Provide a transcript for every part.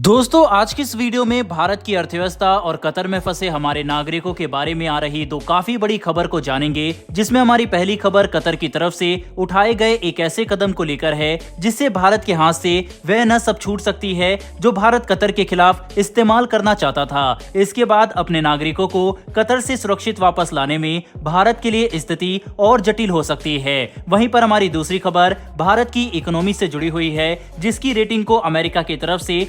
दोस्तों आज की इस वीडियो में भारत की अर्थव्यवस्था और कतर में फंसे हमारे नागरिकों के बारे में आ रही दो काफी बड़ी खबर को जानेंगे, जिसमें हमारी पहली खबर कतर की तरफ से उठाए गए एक ऐसे कदम को लेकर है जिससे भारत के हाथ से वह न सब छूट सकती है जो भारत कतर के खिलाफ इस्तेमाल करना चाहता था। इसके बाद अपने नागरिकों को कतर से सुरक्षित वापस लाने में भारत के लिए स्थिति और जटिल हो सकती है। वहीं पर हमारी दूसरी खबर भारत की इकोनॉमी से जुड़ी हुई है, जिसकी रेटिंग को अमेरिका की तरफ से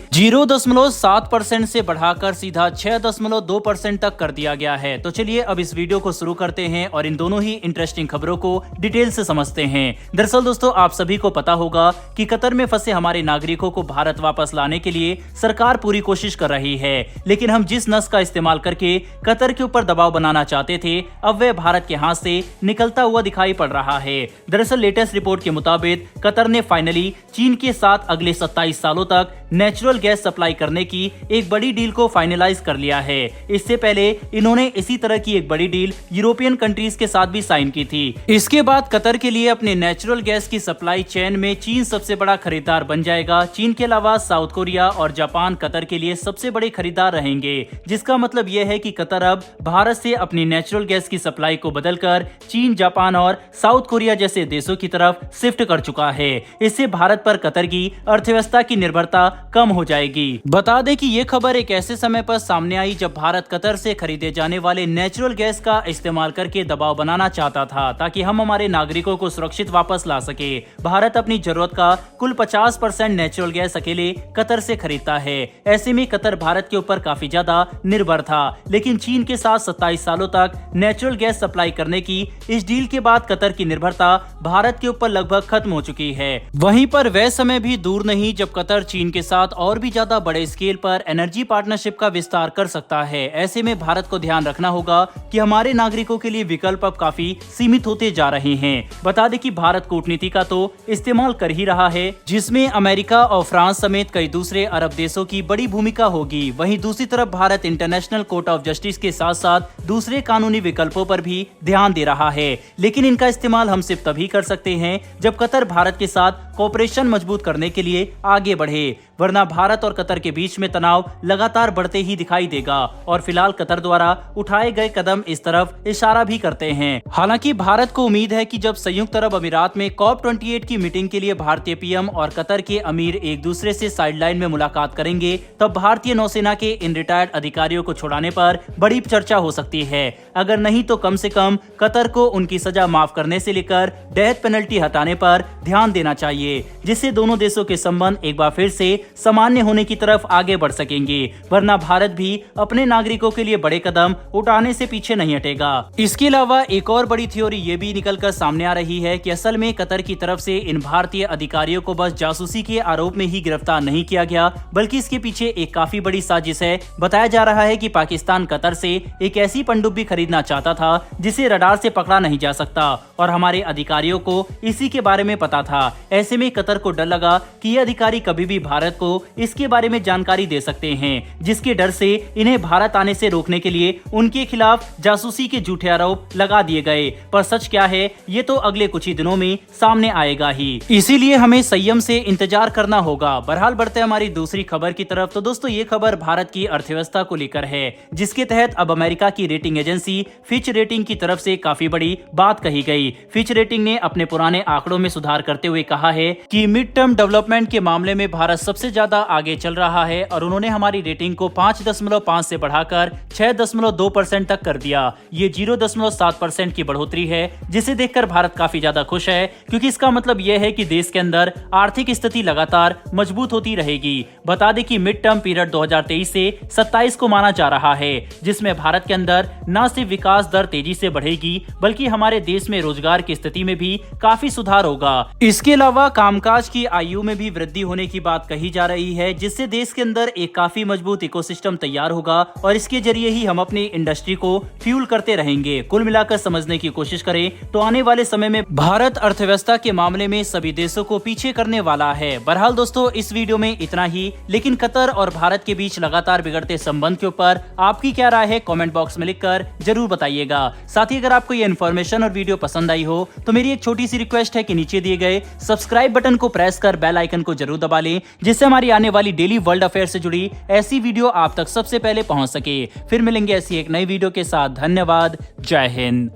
0.7% से बढ़ाकर सीधा 6.2% तक कर दिया गया है। तो चलिए अब इस वीडियो को शुरू करते हैं और इन दोनों ही इंटरेस्टिंग खबरों को डिटेल से समझते हैं। दरअसल दोस्तों आप सभी को पता होगा कि कतर में फंसे हमारे नागरिकों को भारत वापस लाने के लिए सरकार पूरी कोशिश कर रही है, लेकिन हम जिस नस का इस्तेमाल करके कतर के ऊपर दबाव बनाना चाहते थे अब वह भारत के हाथ से निकलता हुआ दिखाई पड़ रहा है। दरअसल लेटेस्ट रिपोर्ट के मुताबिक कतर ने फाइनली चीन के साथ अगले 27 सालों तक नेचुरल गैस सप्लाई करने की एक बड़ी डील को फाइनलाइज कर लिया है। इससे पहले इन्होंने इसी तरह की एक बड़ी डील यूरोपियन कंट्रीज के साथ भी साइन की थी। इसके बाद कतर के लिए अपने नेचुरल गैस की सप्लाई चेन में चीन सबसे बड़ा खरीदार बन जाएगा। चीन के अलावा साउथ कोरिया और जापान कतर के लिए सबसे बड़े खरीदार रहेंगे, जिसका मतलब यह है कि कतर अब भारत से अपनी नेचुरल गैस की सप्लाई को बदलकर चीन, जापान और साउथ कोरिया जैसे देशों की तरफ शिफ्ट कर चुका है। इससे भारत पर कतर की अर्थव्यवस्था की निर्भरता कम हो जाएगी। बता दें कि ये खबर एक ऐसे समय पर सामने आई जब भारत कतर से खरीदे जाने वाले नेचुरल गैस का इस्तेमाल करके दबाव बनाना चाहता था ताकि हम हमारे नागरिकों को सुरक्षित वापस ला सके। भारत अपनी जरूरत का कुल 50% नेचुरल गैस अकेले कतर से खरीदता है। ऐसे में कतर भारत के ऊपर काफी ज्यादा निर्भर था, लेकिन चीन के साथ 27 सालों तक नेचुरल गैस सप्लाई करने की इस डील के बाद कतर की निर्भरता भारत के ऊपर लगभग खत्म हो चुकी है। वहीं पर वह समय भी दूर नहीं जब कतर चीन के साथ और भी ज्यादा बड़े स्केल पर एनर्जी पार्टनरशिप का विस्तार कर सकता है। ऐसे में भारत को ध्यान रखना होगा कि हमारे नागरिकों के लिए विकल्प अब काफी सीमित होते जा रहे हैं। बता दें कि भारत कूटनीति का तो इस्तेमाल कर ही रहा है, जिसमें अमेरिका और फ्रांस समेत कई दूसरे अरब देशों की बड़ी भूमिका होगी। वहीं दूसरी तरफ Bharat international court of justice के साथ साथ दूसरे कानूनी विकल्पों पर भी ध्यान दे रहा है, लेकिन इनका इस्तेमाल हम सिर्फ तभी कर सकते हैं जब कतर भारत के साथ कोऑपरेशन मजबूत करने के लिए आगे बढ़े, वरना भारत और कतर के बीच में तनाव लगातार बढ़ते ही दिखाई देगा। और फिलहाल कतर द्वारा उठाए गए कदम इस तरफ इशारा भी करते हैं। हालांकि भारत को उम्मीद है कि जब संयुक्त अरब अमीरात में COP28 की मीटिंग के लिए भारतीय पीएम और कतर के अमीर एक दूसरे से साइडलाइन में मुलाकात करेंगे, तब भारतीय नौसेना के इन रिटायर्ड अधिकारियों को छुड़ाने पर बड़ी चर्चा हो सकती है। अगर नहीं तो कम से कम कतर को उनकी सजा माफ करने से लेकर डेथ पेनल्टी हटाने पर ध्यान देना चाहिए, जिससे दोनों देशों के संबंध एक बार फिर से सामान्य होने की तरफ आगे बढ़ सकेंगे, वरना भारत भी अपने नागरिकों के लिए बड़े कदम उठाने से पीछे नहीं हटेगा। इसके अलावा एक और बड़ी थ्योरी ये भी निकलकर सामने आ रही है कि असल में कतर की तरफ से इन भारतीय अधिकारियों को बस जासूसी के आरोप में ही गिरफ्तार नहीं किया गया, बल्कि इसके पीछे एक काफी बड़ी साजिश है। बताया जा रहा है कि पाकिस्तान कतर से एक ऐसी पनडुब्बी खरीदना चाहता था जिसे रडार से पकड़ा नहीं जा सकता, और हमारे अधिकारियों को इसी के बारे में पता था। ऐसे में कतर को डर लगा कि ये अधिकारी कभी भी भारत को इसके बारे में जानकारी दे सकते हैं, जिसके डर से इन्हें भारत आने से रोकने के लिए उनके खिलाफ जासूसी के झूठे आरोप लगा दिए गए। पर सच क्या है ये तो अगले कुछ ही दिनों में सामने आएगा ही, इसीलिए हमें संयम से इंतजार करना होगा। बहरहाल बढ़ते हमारी दूसरी खबर की तरफ। तो दोस्तों ये खबर भारत की अर्थव्यवस्था को लेकर है, जिसके तहत अब अमेरिका की रेटिंग एजेंसी फिच रेटिंग की तरफ से काफी बड़ी बात कही गई। फिच रेटिंग ने अपने पुराने आंकड़ों में सुधार करते हुए कहा है कि मिड टर्म डेवलपमेंट के मामले में भारत सबसे ज्यादा आगे चल रहा है, और उन्होंने हमारी रेटिंग को 5.5 से बढ़ाकर 6.2% तक कर दिया। ये 0.7% की बढ़ोतरी है, जिसे देखकर भारत काफी ज्यादा खुश है, क्योंकि इसका मतलब यह है कि देश के अंदर आर्थिक स्थिति लगातार मजबूत होती रहेगी। बता दें कि मिड टर्म पीरियड 2023 से 27 को माना जा रहा है, जिसमें भारत के अंदर न सिर्फ विकास दर तेजी से बढ़ेगी, बल्कि हमारे देश में रोजगार की स्थिति में भी काफी सुधार होगा। इसके अलावा कामकाज की आयु में भी वृद्धि होने की बात कही जा रही है, जिससे देश के अंदर एक काफी मजबूत इकोसिस्टम तैयार होगा, और इसके जरिए ही हम अपनी इंडस्ट्री को फ्यूल करते रहेंगे। कुल मिलाकर समझने की कोशिश करें तो आने वाले समय में भारत अर्थव्यवस्था के मामले में सभी देशों को पीछे करने वाला है। बहरहाल दोस्तों इस वीडियो में इतना ही, लेकिन कतर और भारत के बीच लगातार बिगड़ते संबंध के ऊपर आपकी क्या राय है कमेंट बॉक्स में लिखकर जरूर बताइएगा। साथ ही अगर आपको ये इन्फॉर्मेशन और वीडियो पसंद आई हो तो मेरी एक छोटी सी रिक्वेस्ट है कि नीचे दिए गए सब्सक्राइब बटन को प्रेस कर बेल आइकन को जरूर दबा लें, जिससे हमारी आने वाली डेली वर्ल्ड अफेयर से जुड़ी ऐसी वीडियो आप तक सबसे पहले पहुंच सके। फिर मिलेंगे ऐसी एक नई वीडियो के साथ। धन्यवाद। जय हिंद।